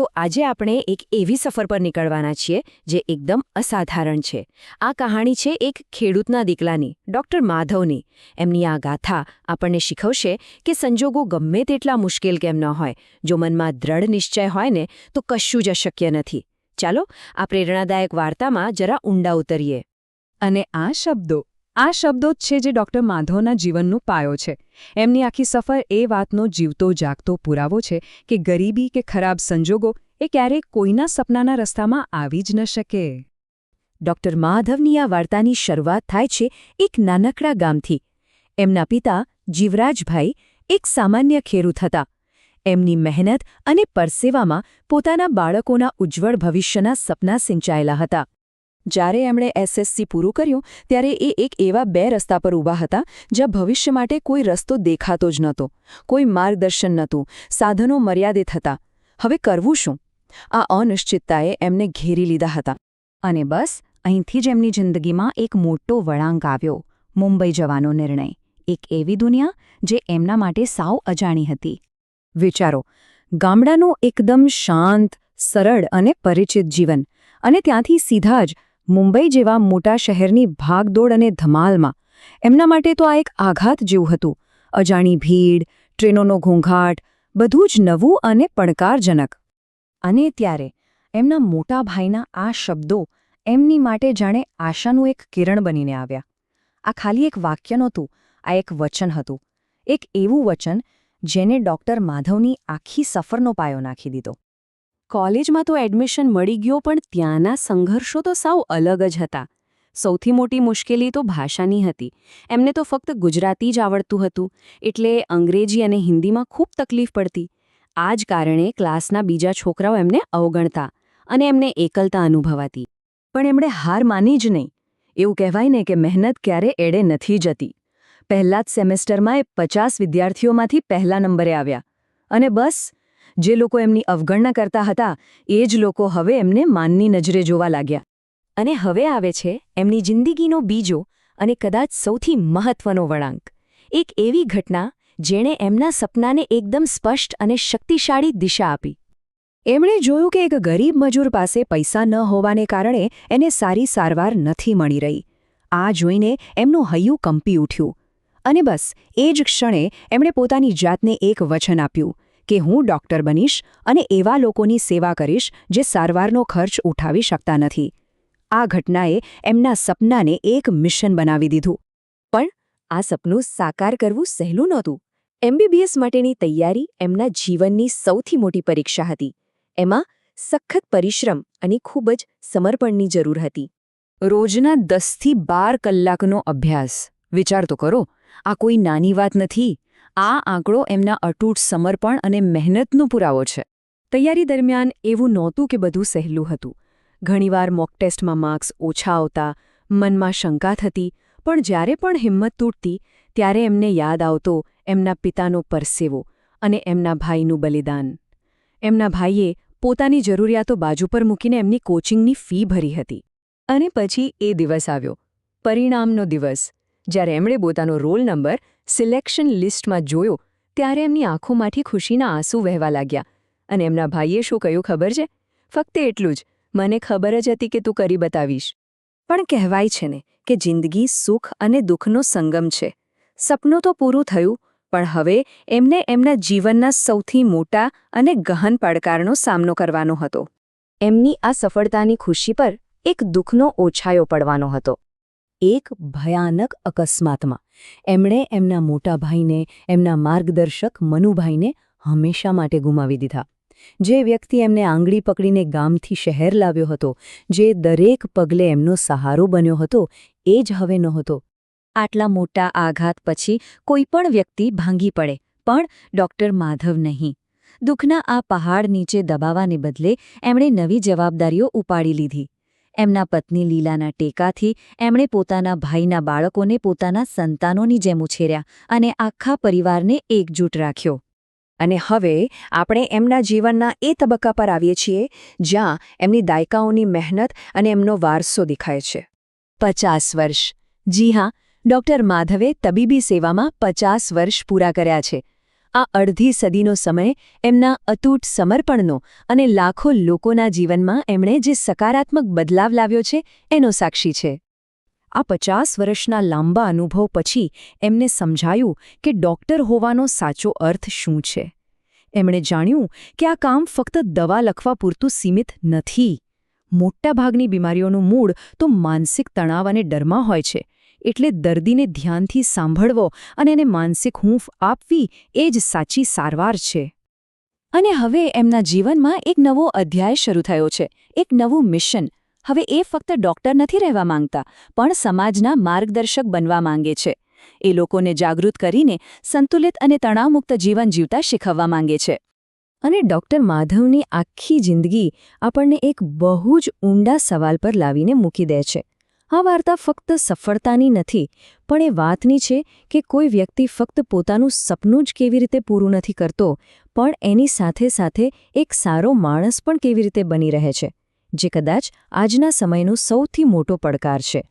તો આજે આપણે એક એવી સફર પર નીકળવાના છીએ જે એકદમ અસાધારણ છે. આ કહાણી છે એક ખેડૂતના દીકરાની, ડૉક્ટર માધવની. એમની આ ગાથા આપણને શીખવશે કે સંજોગો ગમે તેટલા મુશ્કેલ કેમ ન હોય, જો મનમાં દ્રઢ નિશ્ચય હોય ને તો કશું જ અશક્ય નથી. ચાલો આ પ્રેરણાદાયક વાર્તામાં જરા ઊંડા ઉતરીએ. અને આ શબ્દો જ છે જે ડૉક્ટર માધવના જીવનનો પાયો છે. એમની આખી સફર એ વાતનો જીવતો જાગતો પુરાવો છે કે ગરીબી કે ખરાબ સંજોગો એ ક્યારેક કોઈના સપનાના રસ્તામાં આવી જ ન શકે. ડૉક્ટર માધવની આ વાર્તાની શરૂઆત થાય છે એક નાનકડા ગામથી. એમના પિતા જીવરાજભાઈ એક સામાન્ય ખેડૂત હતા. એમની મહેનત અને પરસેવામાં પોતાના બાળકોના ઉજ્જવળ ભવિષ્યના સપના સિંચાયેલા હતા. જ્યારે એમણે એસએસસી પૂરું કર્યું ત્યારે એ એક એવા બે રસ્તા પર ઊભા હતા જ્યાં ભવિષ્ય માટે કોઈ રસ્તો દેખાતો જ નહોતો, કોઈ માર્ગદર્શન નહોતું, સાધનો મર્યાદિત હતા. હવે કરવું શું? આ અનિશ્ચિતતાએ એમને ઘેરી લીધા હતા. અને બસ અહીંથી જ એમની જિંદગીમાં એક મોટો વળાંક આવ્યો. મુંબઈ જવાનો નિર્ણય. એક એવી દુનિયા જે એમના માટે સાવ અજાણી હતી. વિચારો, ગામડાનું એકદમ શાંત, સરળ અને પરિચિત જીવન, અને ત્યાંથી સીધા જ મુંબઈ જેવા મોટા શહેરની ભાગદોડ અને ધમાલમાં. એમના માટે તો આ એક આઘાત જેવું હતું. અજાણી ભીડ, ટ્રેનોનો ઘોંઘાટ, બધું જ નવું અને પડકારજનક. અને ત્યારે એમના મોટા ભાઈના આ શબ્દો એમની માટે જાણે આશાનું એક કિરણ બનીને આવ્યા. આ ખાલી એક વાક્ય નહોતું, આ એક વચન હતું. એક એવું વચન જેને ડૉક્ટર માધવની આખી સફરનો પાયો નાખી દીધો. કોલેજમાં તો એડમિશન મળી ગયો, પણ ત્યાંના સંઘર્ષો તો સાવ અલગ જ હતા. સૌથી મોટી મુશ્કેલી તો ભાષાની હતી. એમને તો ફક્ત ગુજરાતી જ આવડતું હતું, એટલે અંગ્રેજી અને હિન્દીમાં ખૂબ તકલીફ પડતી. આ જ કારણે ક્લાસના બીજા છોકરાઓ એમને અવગણતા અને એમને એકલતા અનુભવાતી. પણ એમણે હાર માની જ નહીં. એવું કહેવાય ને કે મહેનત ક્યારે એડે નથી જતી. પહેલા જ સેમેસ્ટરમાં એ 50 વિદ્યાર્થીઓમાંથી પહેલા નંબરે આવ્યા. અને બસ જે લોકો એમની અવગણના કરતા હતા એ જ લોકો હવે એમને માનની નજરે જોવા લાગ્યા. અને હવે આવે છે એમની જિંદગીનો બીજો અને કદાચ સૌથી મહત્વનો વળાંક. એક એવી ઘટના જેણે એમના સપનાને એકદમ સ્પષ્ટ અને શક્તિશાળી દિશા આપી. એમણે જોયું કે એક ગરીબ મજૂર પાસે પૈસા ન હોવાને કારણે એને સારી સારવાર નથી મળી રહી. આ જોઈને એમનું હૈયું કંપી ઉઠ્યું. અને બસ એ જ ક્ષણે એમણે પોતાની જાતને એક વચન આપ્યું કે હું ડૉક્ટર બનીશ અને એવા લોકોની સેવા કરીશ જે સારવારનો ખર્ચ ઉઠાવી શકતા નથી. આ ઘટનાએ એમના સપનાને એક મિશન બનાવી દીધું. પણ આ સપનું સાકાર કરવું સહેલું નહોતું. એમબીબીએસ માટેની તૈયારી એમના જીવનની સૌથી મોટી પરીક્ષા હતી. એમાં સખત પરિશ્રમ અને ખૂબ જ સમર્પણની જરૂર હતી. રોજના 10થી 12 કલાકનો અભ્યાસ. વિચાર તો કરો, આ કોઈ નાની વાત નથી. આ આંકડો એમના અતૂટ સમર્પણ અને મહેનતનો પુરાવો છે. તૈયારી દરમિયાન એવું નહોતું કે બધું સહેલું હતું. ઘણીવાર મોક ટેસ્ટમાં માર્ક્સ ઓછા આવતા, મનમાં શંકા થતી, પણ જ્યારે પણ હિંમત તૂટતી ત્યારે એમને યાદ આવતો એમના પિતાનો પરસેવો અને એમના ભાઈનું બલિદાન. એમના ભાઈએ પોતાની જરૂરિયાતો બાજુ પર મૂકીને એમની કોચિંગની ફી ભરી હતી. અને પછી એ દિવસ આવ્યો, પરિણામનો દિવસ. જ્યારે એમણે પોતાનો રોલ નંબર સિલેક્શન લિસ્ટમાં જોયો ત્યારે એમની આંખોમાંથી ખુશીના આંસુ વહેવા લાગ્યા. અને એમના ભાઈએ શું કહ્યું ખબર છે? ફક્ત એટલું જ, મને ખબર જ હતી કે તું કરી બતાવીશ. પણ કહેવાય છે ને કે જિંદગી સુખ અને દુઃખનો સંગમ છે. સપનું તો પૂરું થયું, પણ હવે એમને એમના જીવનના સૌથી મોટા અને ગહન પડકારનો સામનો કરવાનો હતો. એમની આ સફળતાની ખુશી પર એક દુઃખનો ઓછાયો પડવાનો હતો. એક ભયાનક અકસ્માતમાં એમણે એમના મોટા ભાઈને, એમના માર્ગદર્શક મનુભાઈને હંમેશા માટે ગુમાવી દીધા. જે વ્યક્તિ એમને આંગળી પકડીને ગામથી શહેર લાવ્યો હતો, જે દરેક પગલે એમનો સહારો બન્યો હતો, એ જ હવે નહોતો. આટલા મોટા આઘાત પછી કોઈ પણ વ્યક્તિ ભાંગી પડે, પણ ડૉક્ટર માધવ નહીં. દુઃખના આ પહાડ નીચે દબાવાને બદલે એમણે નવી જવાબદારીઓ ઉપાડી લીધી. એમના પત્ની લીલાના ટેકાથી એમણે પોતાના ભાઈના બાળકોને પોતાના સંતાનોની જેમ ઉછેર્યા અને આખા પરિવારને એકજૂટ રાખ્યો. અને હવે આપણે એમના જીવનના એ તબક્કા પર આવીએ છીએ જ્યાં એમની દાયકાઓની મહેનત અને એમનો વારસો દેખાય છે. 50 વર્ષ. જી હા, ડૉક્ટર માધવે તબીબી સેવામાં 50 વર્ષ પૂરા કર્યા છે. આ અડધી સદીનો સમય એમના અતૂટ સમર્પણનો અને લાખો લોકોના જીવનમાં એમણે જે સકારાત્મક બદલાવ લાવ્યો છે એનો સાક્ષી છે. આ 50 વર્ષના લાંબા અનુભવ પછી એમને સમજાયું કે ડૉક્ટર હોવાનો સાચો અર્થ શું છે. એમણે જાણ્યું કે આ કામ ફક્ત દવા લખવા પૂરતું સીમિત નથી. મોટાભાગની બીમારીઓનું મૂળ તો માનસિક તણાવ અને ડરમાં હોય છે. એટલે દર્દીને ધ્યાનથી સાંભળવો અને એને માનસિક હૂંફ આપવી એ જ સાચી સારવાર છે. અને હવે એમના જીવનમાં એક નવો અધ્યાય શરૂ થયો છે, એક નવું મિશન. હવે એ ફક્ત ડૉક્ટર નથી રહેવા માંગતા, પણ સમાજના માર્ગદર્શક બનવા માંગે છે. એ લોકોને જાગૃત કરીને સંતુલિત અને તણાવમુક્ત જીવન જીવતા શીખવવા માંગે છે. અને ડૉક્ટર માધવની આખી જિંદગી આપણને એક બહુ જ ઊંડા સવાલ પર લાવીને મૂકી દે છે. આ વાર્તા ફક્ત સફળતાની નથી, પણ એ વાતની છે કે કોઈ વ્યક્તિ ફક્ત પોતાનું સપનું જ કેવી રીતે પૂરું નથી કરતો, પણ એની સાથે સાથે એક સારો માણસ પણ કેવી રીતે બની રહે છે, જે કદાચ આજના સમયનો સૌથી મોટો પડકાર છે.